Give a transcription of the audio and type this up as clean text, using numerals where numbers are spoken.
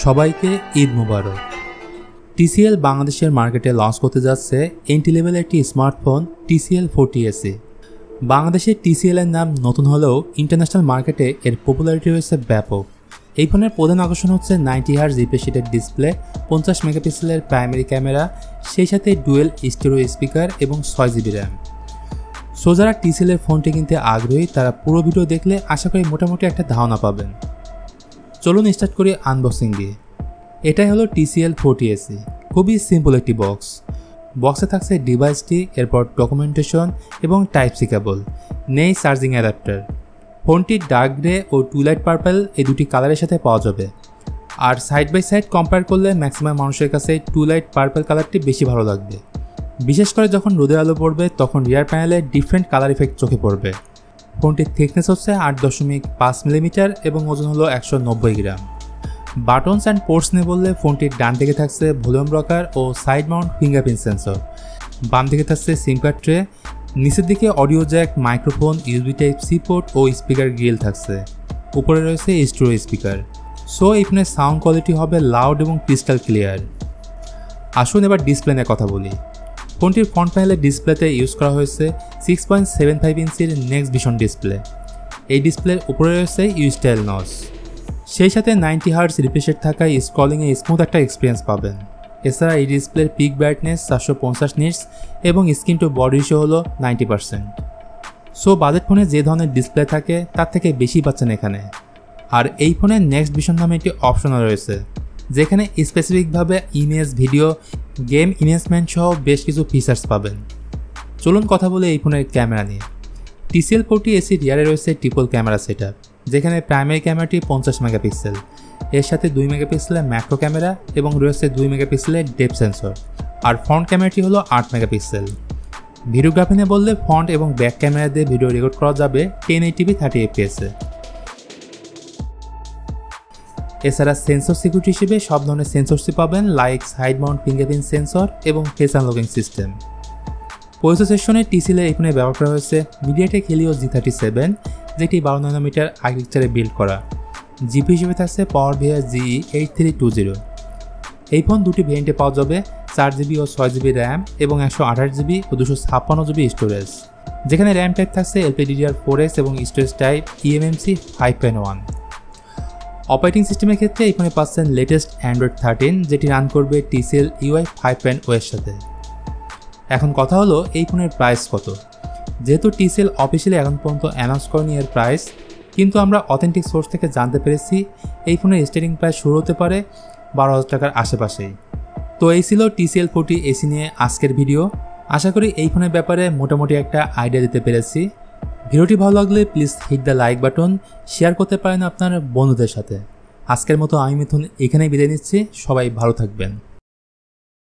সবাইকে ঈদ মুবারক। TCL বাংলাদেশের মার্কেটে লঞ্চ করতে যাচ্ছে এন্ট্রি লেভেলের একটি স্মার্টফোন TCL 40 SE। বাংলাদেশের TCL এর নাম নতুন হলেও ইন্টারন্যাশনাল মার্কেটে এর পপুলারিটি রয়েছে ব্যাপক। এই ফোনের প্রধান আকর্ষণ হচ্ছে 90Hz রিফ্রেশ রেটের ডিসপ্লে, 50 মেগাপিক্সেলের প্রাইমারি ক্যামেরা, সেই সাথে ডুয়েল স্টেরিও স্পিকার এবং 6GB র্যাম। সো যারা TCL এর ফোনটি কিনতে আগ্রহী তারা পুরো ভিডিও দেখলে আশা করি মোটামুটি একটা ধারণা পাবেন। চলুন স্টার্ট করি আনবক্সিং দিয়ে। এটাই হলো TCL 40 SE। খুবই সিম্পল একটি বক্স। বক্সে থাকছে ডিভাইসটি, এরপর ডকুমেন্টেশন এবং টাইপ সি কেবল, নেই চার্জিং অ্যাডাপ্টার। ফোনটি ডার্ক গ্রে ও টুইলাইট পার্পল এই দুটি কালারের সাথে পাওয়া যাবে। আর সাইড বাই সাইড কম্পেয়ার করলে ম্যাক্সিমাম মানুষের কাছে টুইলাইট পার্পল কালারটি বেশি ভালো লাগবে। বিশেষ করে যখন রোদের আলো পড়বে তখন রিয়ার প্যানেলে ডিফারেন্ট কালার ইফেক্ট চোখে পড়বে। ফোনটির থিকনেস হচ্ছে 8.5 মিলিমিটার এবং ওজন হলো 190 গ্রাম। বাটনস অ্যান্ড পোর্টস নিয়ে বললে ফোনটির ডান দিকে থাকছে ভলিউম রকার ও সাইড মাউন্ট ফিঙ্গারপ্রিন্ট সেন্সর, বাম দিকে থাকছে সিম কার্ড ট্রে, নিচের দিকে audio jack, microphone, USB type C port ও স্পিকার গ্রিল থাকছে, উপরে রয়েছে স্টেরিও স্পিকার। সো এই ফোনের সাউন্ড কোয়ালিটি হবে লাউড এবং ক্রিস্টাল ক্লিয়ার। আসুন এবার ডিসপ্লে নিয়ে কথা বলি। ফোনটির ফ্রন্ট প্যানেলের ডিসপ্লেতে ইউজ করা হয়েছে 6.75 ইঞ্চির নেক্সট ভিশন ডিসপ্লে। এই ডিসপ্লের উপরে রয়েছে ইউস্টাইল নচ, সেই সাথে 90Hz রিফ্রেশ রেট থাকায় স্ক্রলিংয়ে স্মুথ একটা এক্সপিরিয়েন্স পাবেন। এছাড়া এই ডিসপ্লের পিক ব্রাইটনেস 450 নিটস এবং স্ক্রিন টু বডি রেশিও হলো 90%। সো বাজেট ফোনে যে ধরনের ডিসপ্লে থাকে তার থেকে বেশি পাচ্ছেন এখানে। আর এই ফোনে নেক্সট ভিশন নামে একটি অপশনও রয়েছে, যেখানে স্পেসিফিকভাবে ইমেজ, ভিডিও, গেম ইনহ্যান্সমেন্ট সহ বেশ কিছু ফিচার্স পাবেন। চলুন কথা বলে এই ফোনের ক্যামেরা নিয়ে। TCL 40 SE রিয়ারে রয়েছে ট্রিপল ক্যামেরা সেটআপ, যেখানে প্রাইমারি ক্যামেরাটি 50 মেগাপিক্সেল, এর সাথে 2 মেগাপিক্সেলের ম্যাক্রো ক্যামেরা এবং রয়েছে 2 মেগাপিক্সেলের ডেপথ সেন্সর। আর ফ্রন্ট ক্যামেরাটি হলো 8 মেগাপিক্সেল। ভিডিওগ্রাফি নিয়ে বললে ফ্রন্ট এবং ব্যাক ক্যামেরা দিয়ে ভিডিও রেকর্ড করা যাবে 1080p 30 fps এ। এছাড়া সেন্সর সিকিউরিটি হিসেবে সব ধরনের সেন্সরসই পাবেন, like side mount fingerprint sensor এবং ফেস আনলকিং সিস্টেম। প্রসেসরে TCL এই ফোনে ব্যবহার করা হয়েছে মিডিয়াটেক হেলিও G37, যেটি 12 ন্যানোমিটার আর্কিটেকচারে বিল্ড করা। জিপি হিসেবে থাকছে PowerVR GE8320। এই ফোন দুটি ভেরিয়েন্টে পাওয়া যাবে, 4GB ও 6GB র্যাম এবং 128GB ও 256GB স্টোরেজ, যেখানে র্যাম টাইপ থাকছে LPDDR4X এবং স্টোরেজ টাইপ eMMC 5.1। অপারেটিং সিস্টেমের ক্ষেত্রে এই ফোনে পাচ্ছেন লেটেস্ট Android 13, যেটি রান করবে TCL UI 5.0 এর সাথে। এখন কথা হলো এই ফোনের প্রাইস কত। যেহেতু TCL অফিসিয়ালি এখন পর্যন্ত অ্যানাউন্স করেনি এর প্রাইস, কিন্তু আমরা অথেন্টিক সোর্স থেকে জানতে পেরেছি এই ফোনের স্টার্টিং প্রাইস শুরু হতে পারে 12,000 টাকার আশেপাশেই। তো এই ছিল TCL 40 SE নিয়ে আজকের ভিডিও। আশা করি এই ফোনের ব্যাপারে মোটামুটি একটা আইডিয়া দিতে পেরেছি। ভিডিওটি ভালো লাগলে please hit the like button, share করতে পারেন আপনার বন্ধুদের সাথে। আজকের মতো আমি মিথুন এখানেই বিদায় নিচ্ছি। সবাই ভালো থাকবেন।